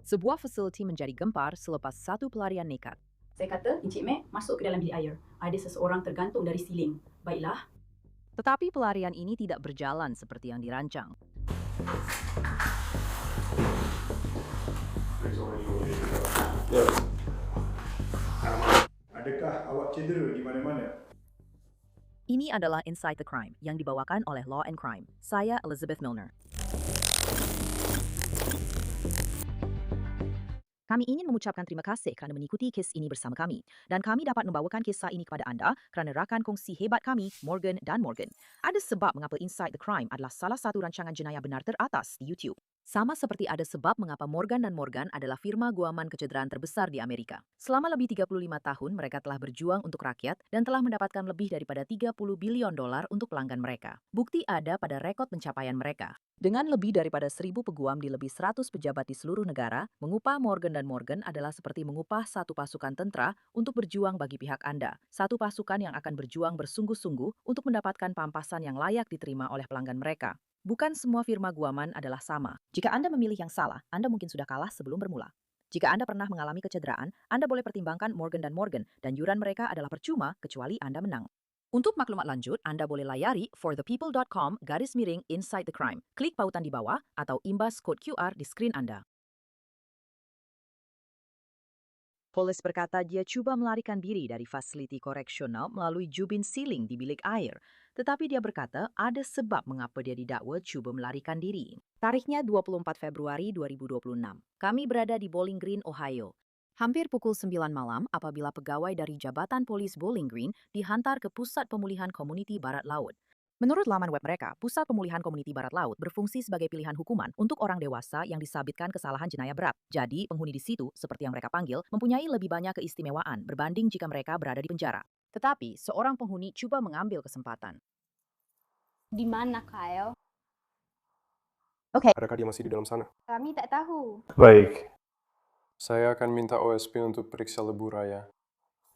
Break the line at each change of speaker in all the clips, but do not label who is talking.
Sebuah fasiliti menjadi gempar selepas satu pelarian nekat.
Saya kata, Encik Mac masuk ke dalam bilik air. Ada seseorang tergantung dari siling. Baiklah.
Tetapi pelarian ini tidak berjalan seperti yang dirancang.
Ya. Adakah awak cedera di mana-mana?
Ini adalah Inside the Crime yang dibawakan oleh Law and Crime. Saya Elizabeth Milner. Kami ingin mengucapkan terima kasih kerana mengikuti kes ini bersama kami. Dan kami dapat membawakan kisah ini kepada anda kerana rakan kongsi hebat kami, Morgan dan Morgan. Ada sebab mengapa Inside the Crime adalah salah satu rancangan jenayah benar teratas di YouTube. Sama seperti ada sebab mengapa Morgan dan Morgan adalah firma guaman kecederaan terbesar di Amerika. Selama lebih 35 tahun, mereka telah berjuang untuk rakyat dan telah mendapatkan lebih daripada 30 bilion dolar untuk pelanggan mereka. Bukti ada pada rekod pencapaian mereka. Dengan lebih daripada 1.000 peguam di lebih 100 pejabat di seluruh negara, mengupah Morgan dan Morgan adalah seperti mengupah satu pasukan tentara untuk berjuang bagi pihak Anda. Satu pasukan yang akan berjuang bersungguh-sungguh untuk mendapatkan pampasan yang layak diterima oleh pelanggan mereka. Bukan semua firma guaman adalah sama. Jika Anda memilih yang salah, Anda mungkin sudah kalah sebelum bermula. Jika Anda pernah mengalami kecederaan, Anda boleh pertimbangkan Morgan dan Morgan dan yuran mereka adalah percuma kecuali Anda menang. Untuk maklumat lanjut, Anda boleh layari forthepeople.com/inside the crime. Klik pautan di bawah atau imbas kod QR di skrin Anda. Polis berkata dia cuba melarikan diri dari fasiliti koreksional melalui jubin siling di bilik air. Tetapi dia berkata ada sebab mengapa dia didakwa cuba melarikan diri. Tarikhnya 24 Februari 2026. Kami berada di Bowling Green, Ohio. Hampir pukul 9 malam apabila pegawai dari Jabatan Polis Bowling Green dihantar ke Pusat Pemulihan Komuniti Barat Laut. Menurut laman web mereka, Pusat Pemulihan Komuniti Barat Laut berfungsi sebagai pilihan hukuman untuk orang dewasa yang disabitkan kesalahan jenayah berat. Jadi, penghuni di situ, seperti yang mereka panggil, mempunyai lebih banyak keistimewaan berbanding jika mereka berada di penjara. Tetapi, seorang penghuni coba mengambil kesempatan.
Di mana, Kyle?
Adakah dia masih di dalam sana?
Kami tak tahu.
Baik.
Saya akan minta OSP untuk periksa lebu raya.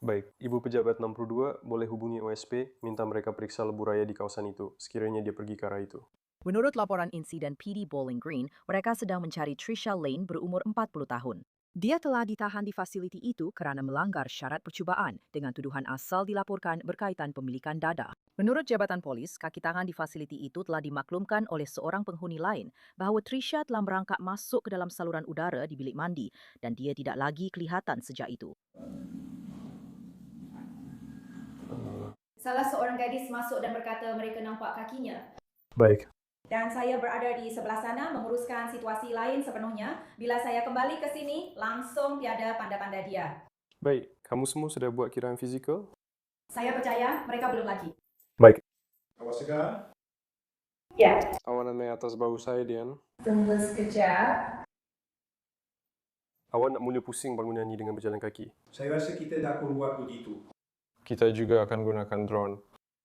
Baik, Ibu Pejabat 62 boleh hubungi OSP, minta mereka periksa lebu raya di kawasan itu, sekiranya dia pergi ke arah itu.
Menurut laporan insiden PD Bowling Green, mereka sedang mencari Trisha Lane berumur 40 tahun. Dia telah ditahan di fasiliti itu kerana melanggar syarat percubaan dengan tuduhan asal dilaporkan berkaitan pemilikan dada. Menurut Jabatan Polis, kaki tangan di fasiliti itu telah dimaklumkan oleh seorang penghuni lain bahawa Trisha telah merangkak masuk ke dalam saluran udara di bilik mandi dan dia tidak lagi kelihatan sejak itu.
Salah seorang gadis masuk dan berkata mereka nampak kakinya.
Baik.
Dan saya berada di sebelah sana menguruskan situasi lain sepenuhnya. Bila saya kembali ke sini, langsung tiada panda-panda dia.
Baik, kamu semua sudah buat kiraan fizikal?
Saya percaya mereka belum lagi.
Baik. Awak segar?
Ya.
Awanan naik atas bahu saya, Dian.
Tunggu sekejap.
Awak nak mula pusing bangun nyanyi dengan berjalan kaki.
Saya rasa kita dah akan buat begitu.
Kita juga akan gunakan drone.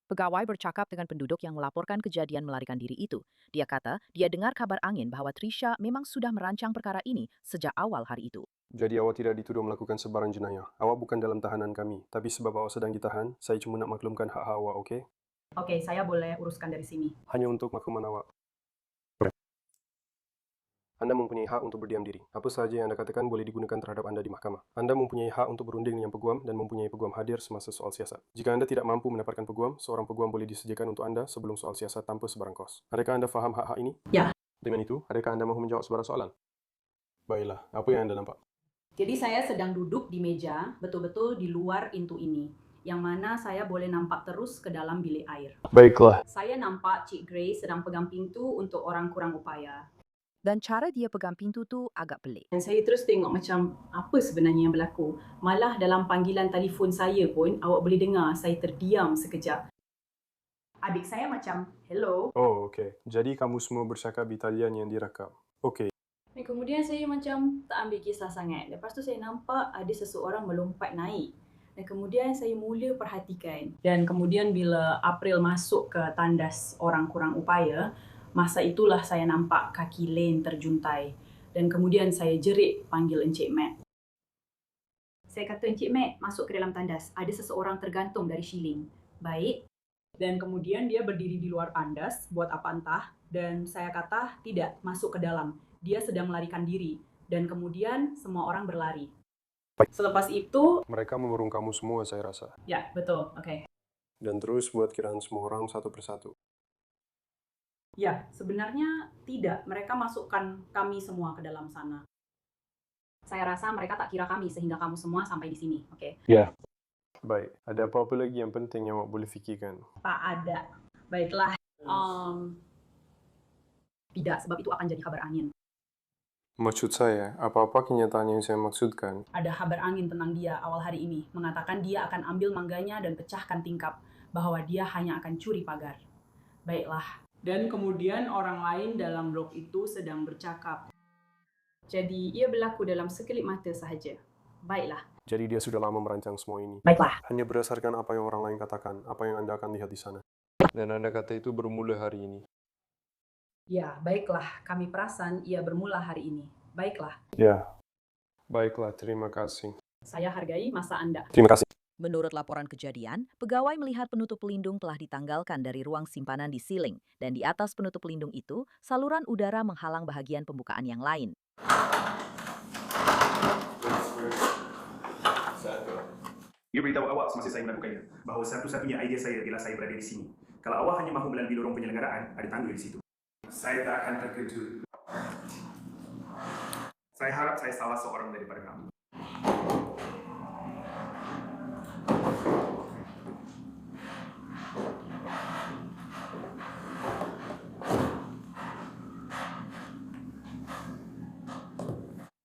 Pegawai bercakap dengan penduduk yang melaporkan kejadian melarikan diri itu. Dia kata dia dengar kabar angin bahawa Trisha memang sudah merancang perkara ini sejak awal hari itu.
Jadi awak tidak dituduh melakukan sebarang jenayah. Awak bukan dalam tahanan kami. Tapi sebab awak sedang ditahan, saya cuma nak maklumkan hak-hak awak, okey?
Okey, saya boleh uruskan dari sini.
Hanya untuk makluman awak. Anda mempunyai hak untuk berdiam diri. Apa sahaja yang anda katakan boleh digunakan terhadap anda di mahkamah. Anda mempunyai hak untuk berunding dengan peguam dan mempunyai peguam hadir semasa soal siasat. Jika anda tidak mampu mendapatkan peguam, seorang peguam boleh disediakan untuk anda sebelum soal siasat tanpa sebarang kos. Adakah anda faham hak-hak ini?
Ya.
Dengan itu, adakah anda mahu menjawab sebarang soalan? Baiklah, apa yang anda nampak?
Jadi saya sedang duduk di meja, betul-betul di luar pintu ini. Yang mana saya boleh nampak terus ke dalam bilik air.
Baiklah.
Saya nampak Cik Gray sedang pegang pintu untuk orang kurang upaya.
Dan cara dia pegang pintu tu agak pelik.
Dan saya terus tengok macam apa sebenarnya yang berlaku. Malah dalam panggilan telefon saya pun awak boleh dengar saya terdiam sekejap. Adik saya macam, hello.
Oh, okey. Jadi kamu semua bercakap di talian yang direkam. Okey.
Dan kemudian saya macam tak ambil kisah sangat. Lepas tu saya nampak ada seseorang melompat naik. Dan kemudian saya mula perhatikan. Dan kemudian bila April masuk ke tandas orang kurang upaya, masa itulah saya nampak kaki Lane terjuntai. Dan kemudian saya jerit panggil Encik Mac. Saya kata, Encik Mac, masuk ke dalam tandas. Ada seseorang tergantung dari shilling. Baik. Dan kemudian dia berdiri di luar tandas, buat apa entah. Dan saya kata, tidak, masuk ke dalam. Dia sedang melarikan diri. Dan kemudian semua orang berlari. Selepas itu,
Mereka memurung kamu semua, saya rasa.
ya betul, oke.
Dan terus buat kiraan semua orang satu persatu.
Ya, sebenarnya tidak. Mereka masukkan kami semua ke dalam sana. Saya rasa mereka tak kira kami sehingga kamu semua sampai di sini, oke?
Baik, ada apa-apa lagi yang penting yang awak boleh fikirkan?
Tak ada. Baiklah. Tidak, sebab itu akan jadi kabar angin.
Maksud saya, apa-apa kenyataan yang saya maksudkan?
Ada kabar angin tentang dia awal hari ini. Mengatakan dia akan ambil mangganya dan pecahkan tingkap. Bahwa dia hanya akan curi pagar. Baiklah. Dan kemudian orang lain dalam blok itu sedang bercakap. Jadi ia berlaku dalam sekelip mata sahaja. Baiklah.
Jadi dia sudah lama merancang semua ini.
Baiklah.
Hanya berdasarkan apa yang orang lain katakan, apa yang Anda akan lihat di sana. Dan Anda kata itu bermula hari ini.
Ya, baiklah. Kami perasan ia bermula hari ini. Baiklah.
Ya. Baiklah, terima kasih.
Saya hargai masa Anda.
Terima kasih.
Menurut laporan kejadian, pegawai melihat penutup pelindung telah ditanggalkan dari ruang simpanan di siling, dan di atas penutup pelindung itu, saluran udara menghalang bahagian pembukaan yang lain.
Dia beritahu awak semasa saya melakukannya, bahawa satu-satunya idea saya ialah saya berada di sini. Kalau awak hanya mahu melalui lorong penyelenggaraan, ada tanggul di situ. Saya tak akan terkejut. Saya harap saya salah seorang daripada kamu.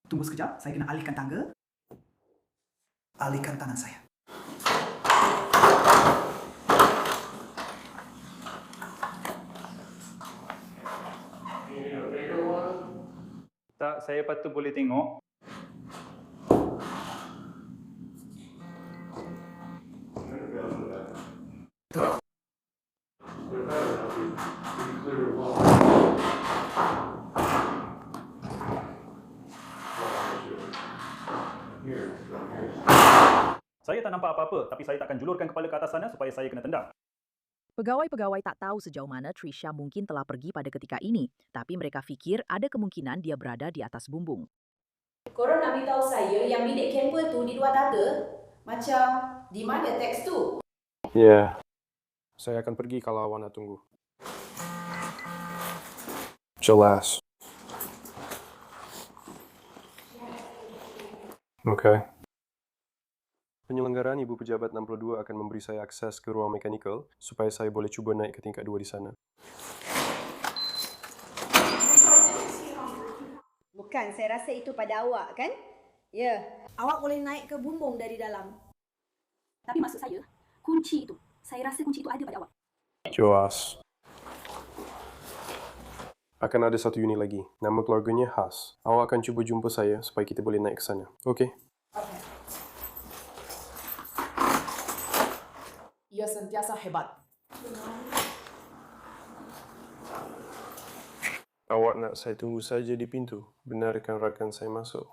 Tunggu sekejap, saya kena alihkan tangga. Alihkan tangan saya.
Tak, saya patut boleh tengok. Saya tak nampak apa-apa, tapi saya takkan julurkan kepala ke atas sana supaya saya kena tendang.
Pegawai-pegawai tak tahu sejauh mana Trisha mungkin telah pergi pada ketika ini, tapi mereka fikir ada kemungkinan dia berada di atas bumbung.
Korang nak beritahu saya yang bilik camper tu di luar tangga? Macam di mana teks tu?
Ya. Saya akan pergi kalau awak nak tunggu. Jelas. Oke. Penyelenggaraan Ibu Pejabat 62 akan memberi saya akses ke ruang mechanical supaya saya boleh cuba naik ke tingkat 2 di sana.
Bukan, saya rasa itu pada awak kan? Ya. Awak boleh naik ke bumbung dari dalam.
Tapi maksud saya, kunci itu. Saya rasa kunci itu ada pada awak.
Jelas. Akan ada satu unit lagi. Nama keluarganya Haas. Awak akan cuba jumpa saya supaya kita boleh naik ke sana. Okey?
Ia sentiasa hebat.
Awak nak saya tunggu saja di pintu. Benarkan rakan saya masuk.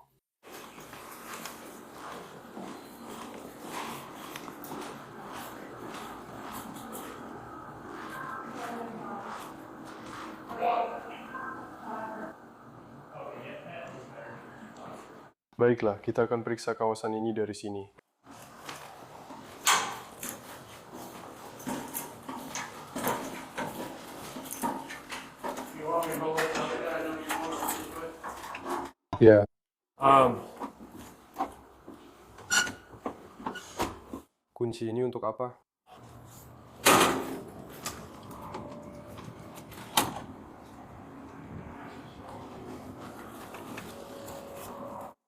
Baiklah, kita akan periksa kawasan ini dari sini. Ya. Kunci ini untuk apa?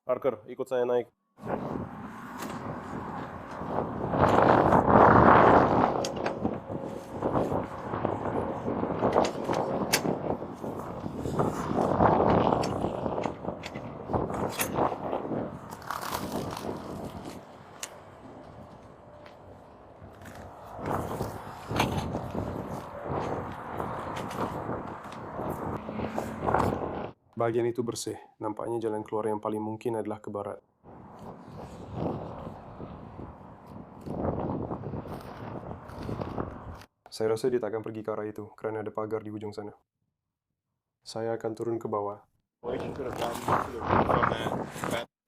Parker, ikut saya naik. Bagian itu bersih. Nampaknya jalan keluar yang paling mungkin adalah ke barat. Saya rasa dia tak akan pergi ke arah itu, kerana ada pagar di ujung sana. Saya akan turun ke bawah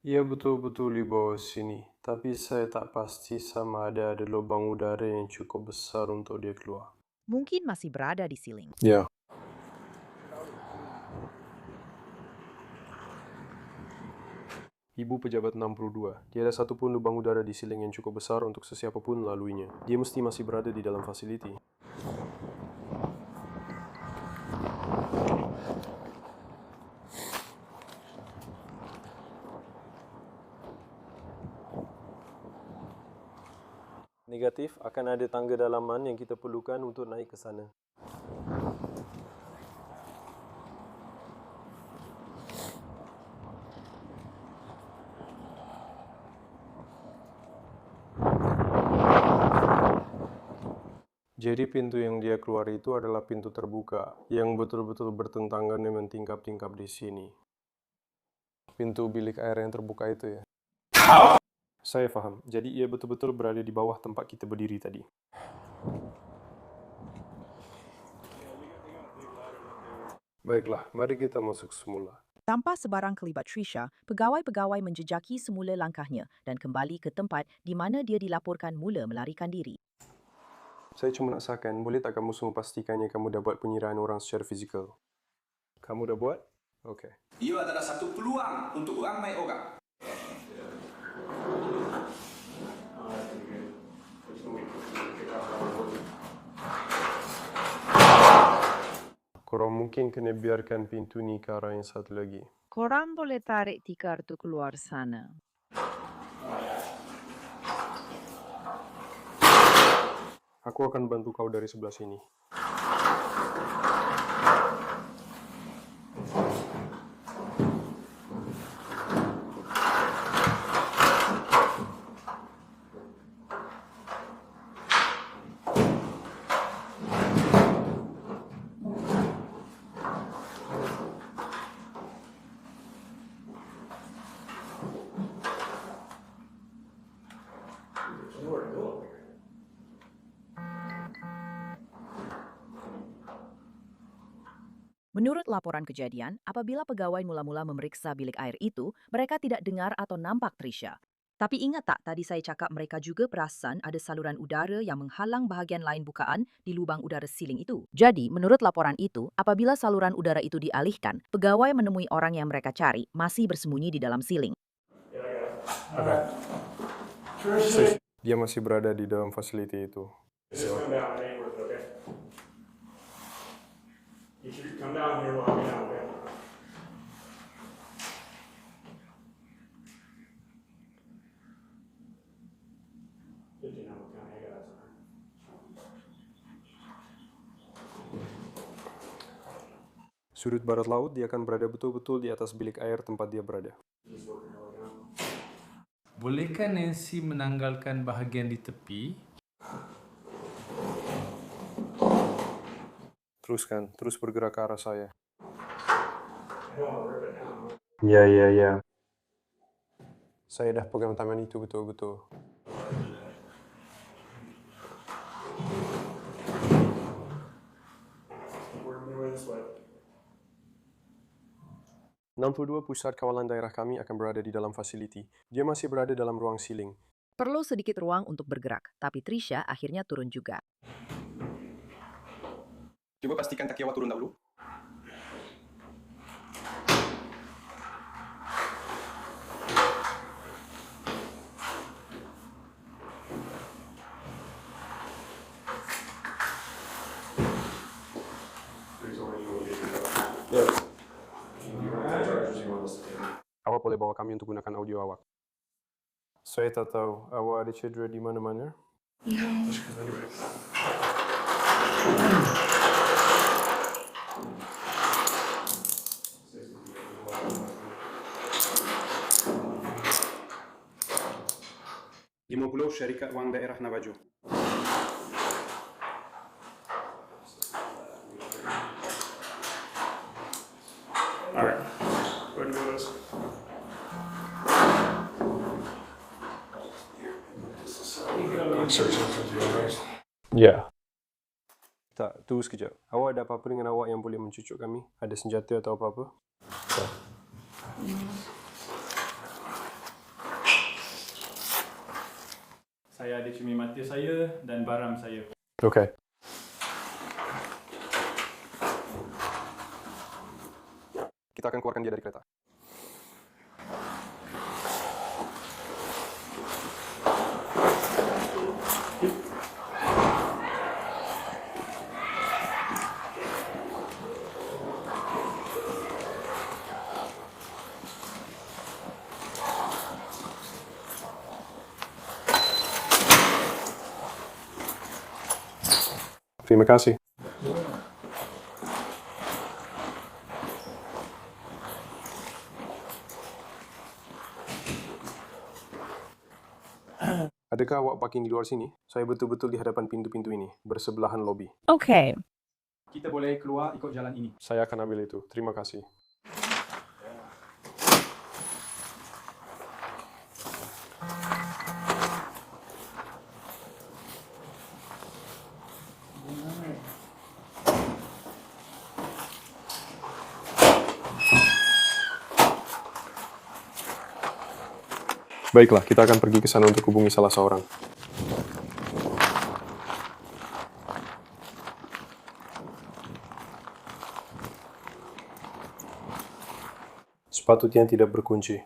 Ia betul-betul di bawah sini, tapi saya tak pasti sama ada lubang udara yang cukup besar untuk dia keluar.
Mungkin masih berada di siling.
Ya. Ibu pejabat 62. Tiada satupun lubang udara di siling yang cukup besar untuk sesiapapun melaluinya. Dia mesti masih berada di dalam fasiliti. Negatif, akan ada tangga dalaman yang kita perlukan untuk naik ke sana. Jadi pintu yang dia keluar itu adalah pintu terbuka, yang betul-betul bertentangan dengan tingkap-tingkap di sini. Pintu bilik air yang terbuka itu ya. Saya faham, jadi ia betul-betul berada di bawah tempat kita berdiri tadi. Baiklah, mari kita masuk semula.
Tanpa sebarang kelibat Trisha, pegawai-pegawai menjejaki semula langkahnya dan kembali ke tempat di mana dia dilaporkan mula melarikan diri.
Saya cuma nak sakan, boleh tak kamu semua pastikan yang kamu dah buat penyirahan orang secara fizikal? Kamu dah buat? Okey.
Ia adalah satu peluang untuk ramai orang.
Korang mungkin kena biarkan pintu ni ke arah yang satu lagi.
Korang boleh tarik tikar tu keluar sana.
Aku akan bantu kau dari sebelah sini.
Menurut laporan kejadian, apabila pegawai mula-mula memeriksa bilik air itu, mereka tidak dengar atau nampak Trisha. Tapi ingat tak tadi saya cakap mereka juga perasan ada saluran udara yang menghalang bahagian lain bukaan di lubang udara siling itu. Jadi, menurut laporan itu, apabila saluran udara itu dialihkan, pegawai menemui orang yang mereka cari masih bersembunyi di dalam siling.
Dia masih berada di dalam fasiliti itu.
You should come down here while we now, okay?
Sudut barat laut, dia akan berada betul-betul di atas bilik air tempat dia berada.
Bolehkah Nancy menanggalkan bahagian di tepi?
Teruskan, terus bergerak ke arah saya. Ya. Saya dah pegang tangan itu betul-betul.
We're moving this way.
62 pusat kawalan daerah kami akan berada di dalam fasiliti. Dia masih berada dalam ruang siling.
Perlu sedikit ruang untuk bergerak, tapi Trisha akhirnya turun juga.
Cuba pastikan kaki awak turun dahulu.
Awak boleh bawa kami untuk gunakan audio awak. Saya tak tahu, awak ada cedera di mana-mana?
Lima syarikat wang daerah Navajo. Alright. Go ahead and go this.
Ya. Tak, tunggu sekejap. Awak ada apa-apa dengan awak yang boleh mencucuk kami? Ada senjata atau apa-apa?
Saya ada cumi mata saya dan baram saya.
Okey. Kita akan keluarkan dia dari kereta. Terima kasih. Adakah awak parking di luar sini? Saya betul-betul di hadapan pintu-pintu ini, bersebelahan lobi.
Okay.
Kita boleh keluar ikut jalan ini.
Saya akan ambil itu. Terima kasih. Baiklah, kita akan pergi ke sana untuk hubungi salah seorang. Sepatutnya tidak berkunci.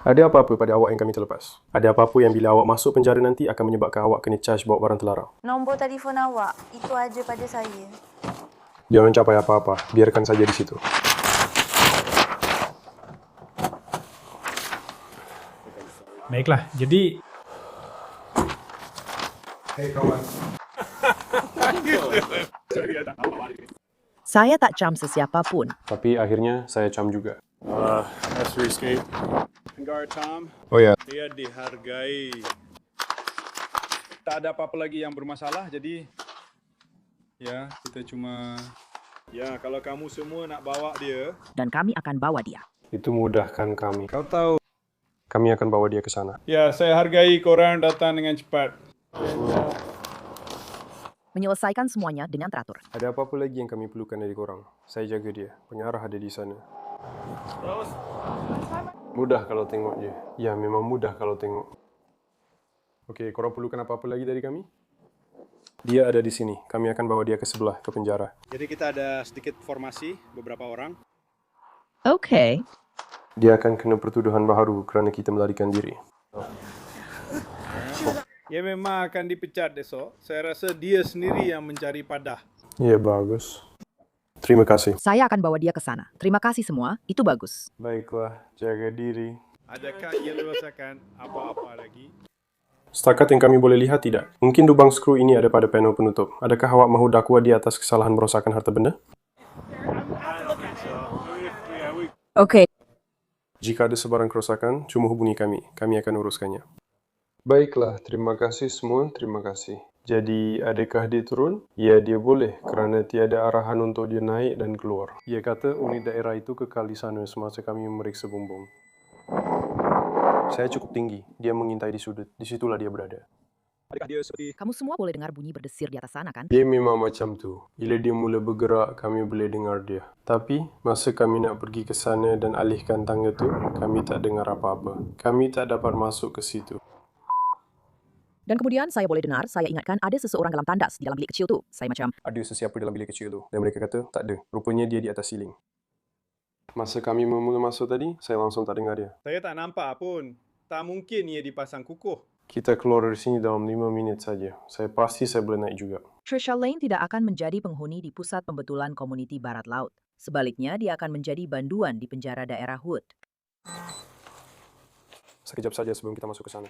Ada apa-apa pada awak yang kami terlepas? Ada apa-apa yang bila awak masuk penjara nanti akan menyebabkan awak kena charge bawa barang terlarang?
Nombor telefon awak, itu aja pada saya.
Jangan capai apa-apa, biarkan saja di situ.
Baiklah, jadi...
Hei kawan.
Saya tak cam sesiapa pun.
Tapi akhirnya saya cam juga.
That's risky. Guard Tom.
Oh ya.
Dia dihargai. Tak ada apa-apa lagi yang bermasalah, jadi ya kita cuma ya kalau kamu semua nak bawa dia.
Dan kami akan bawa dia.
Itu mudahkan kami.
Kau tahu.
Kami akan bawa dia ke sana.
Ya, saya hargai korang datang dengan cepat.
Menyelesaikan semuanya dengan teratur.
Ada apa-apa lagi yang kami perlukan dari korang? Saya jaga dia. Pengarah ada di sana. Mudah kalau tengok je. Ya, memang mudah kalau tengok. Okey, korang perlukan apa-apa lagi dari kami? Dia ada di sini. Kami akan bawa dia ke sebelah, ke penjara.
Jadi kita ada sedikit formasi, beberapa orang.
Okay.
Dia akan kena pertuduhan baharu kerana kita melarikan diri.
Dia memang akan dipecat besok. Saya rasa dia sendiri yang mencari padah.
Ya, bagus. Terima kasih.
Saya akan bawa dia ke sana. Terima kasih semua. Itu bagus.
Baiklah, jaga diri.
Adakah ia merasakan apa-apa lagi?
Setakat yang kami boleh lihat tidak. Mungkin lubang skru ini ada pada panel penutup. Adakah awak mahu dakwa dia atas kesalahan merosakkan harta benda?
Okay.
Jika ada sebarang kerosakan, cuma hubungi kami. Kami akan uruskannya. Baiklah, terima kasih semua. Terima kasih. Jadi, adakah dia turun? Ya, dia boleh kerana tiada arahan untuk dia naik dan keluar. Ia kata unit daerah itu kekal di sana semasa kami memeriksa bumbung. Saya cukup tinggi. Dia mengintai di sudut. Di situlah dia berada.
Adakah dia seperti...
Kamu semua boleh dengar bunyi berdesir di atas sana, kan?
Dia memang macam tu. Bila dia mula bergerak, kami boleh dengar dia. Tapi, masa kami nak pergi ke sana dan alihkan tangga tu, kami tak dengar apa-apa. Kami tak dapat masuk ke situ.
Dan kemudian saya boleh dengar, saya ingatkan ada seseorang dalam tandas di dalam bilik kecil tu. Saya macam...
Ada sesiapa dalam bilik kecil tu. Dan mereka kata, tak ada. Rupanya dia di atas siling. Masa kami mula masuk tadi, saya langsung tak dengar dia.
Saya tak nampak pun. Tak mungkin ia dipasang kukuh.
Kita keluar dari sini dalam 5 minit saja. Saya pasti saya boleh naik juga.
Trisha Lane tidak akan menjadi penghuni di pusat pembetulan komuniti Barat Laut. Sebaliknya, dia akan menjadi banduan di penjara daerah Hood.
Sekejap saja sebelum kita masuk ke sana.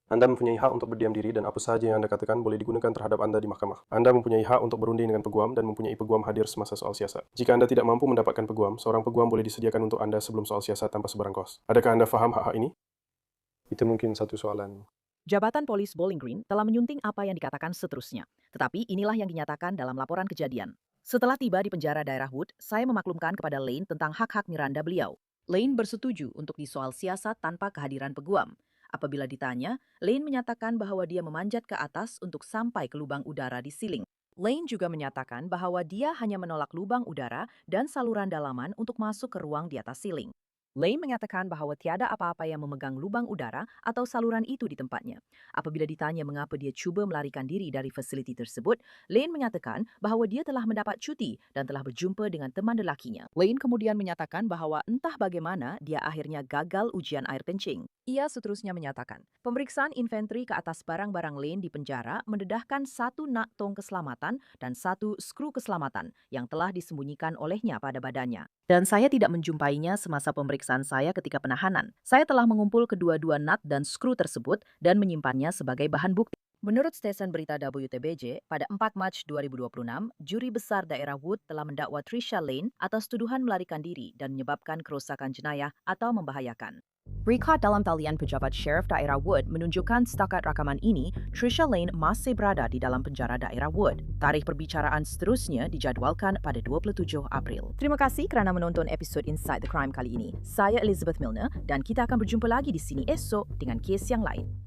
Anda mempunyai hak untuk berdiam diri dan apa sahaja yang Anda katakan boleh digunakan terhadap Anda di mahkamah. Anda mempunyai hak untuk berunding dengan peguam dan mempunyai peguam hadir semasa soal siasat. Jika Anda tidak mampu mendapatkan peguam, seorang peguam boleh disediakan untuk Anda sebelum soal siasat tanpa sebarang kos. Adakah Anda faham hak-hak ini? Itu mungkin satu soalan.
Jabatan Polis Bowling Green telah menyunting apa yang dikatakan seterusnya. Tetapi inilah yang dinyatakan dalam laporan kejadian. Setelah tiba di penjara daerah Hood, saya memaklumkan kepada Lane tentang hak-hak Miranda beliau. Lane bersetuju untuk disoal siasat tanpa kehadiran peguam. Apabila ditanya, Lane menyatakan bahwa dia memanjat ke atas untuk sampai ke lubang udara di siling. Lane juga menyatakan bahwa dia hanya menolak lubang udara dan saluran dalaman untuk masuk ke ruang di atas siling. Lane mengatakan bahwa tiada apa-apa yang memegang lubang udara atau saluran itu di tempatnya. Apabila ditanya mengapa dia cuba melarikan diri dari fasiliti tersebut, Lane mengatakan bahwa dia telah mendapat cuti dan telah berjumpa dengan teman lelakinya. Lane kemudian menyatakan bahwa entah bagaimana dia akhirnya gagal ujian air kencing. Ia seterusnya menyatakan, pemeriksaan infanteri ke atas barang-barang Lane di penjara mendedahkan 1 nak tong keselamatan dan 1 skru keselamatan yang telah disembunyikan olehnya pada badannya. Dan saya tidak menjumpainya semasa pemeriksaan saya ketika penahanan. Saya telah mengumpul kedua-dua nut dan skru tersebut dan menyimpannya sebagai bahan bukti. Menurut stesen berita WTBJ, pada 4 Mac 2026, Juri Besar Daerah Wood telah mendakwa Tricia Lane atas tuduhan melarikan diri dan menyebabkan kerosakan jenayah atau membahayakan. Rekod dalam talian pejabat Sheriff Daerah Wood menunjukkan setakat rakaman ini, Tricia Lane masih berada di dalam penjara Daerah Wood. Tarikh perbicaraan seterusnya dijadualkan pada 27 April. Terima kasih kerana menonton episod Inside the Crime kali ini. Saya Elizabeth Milner dan kita akan berjumpa lagi di sini esok dengan kes yang lain.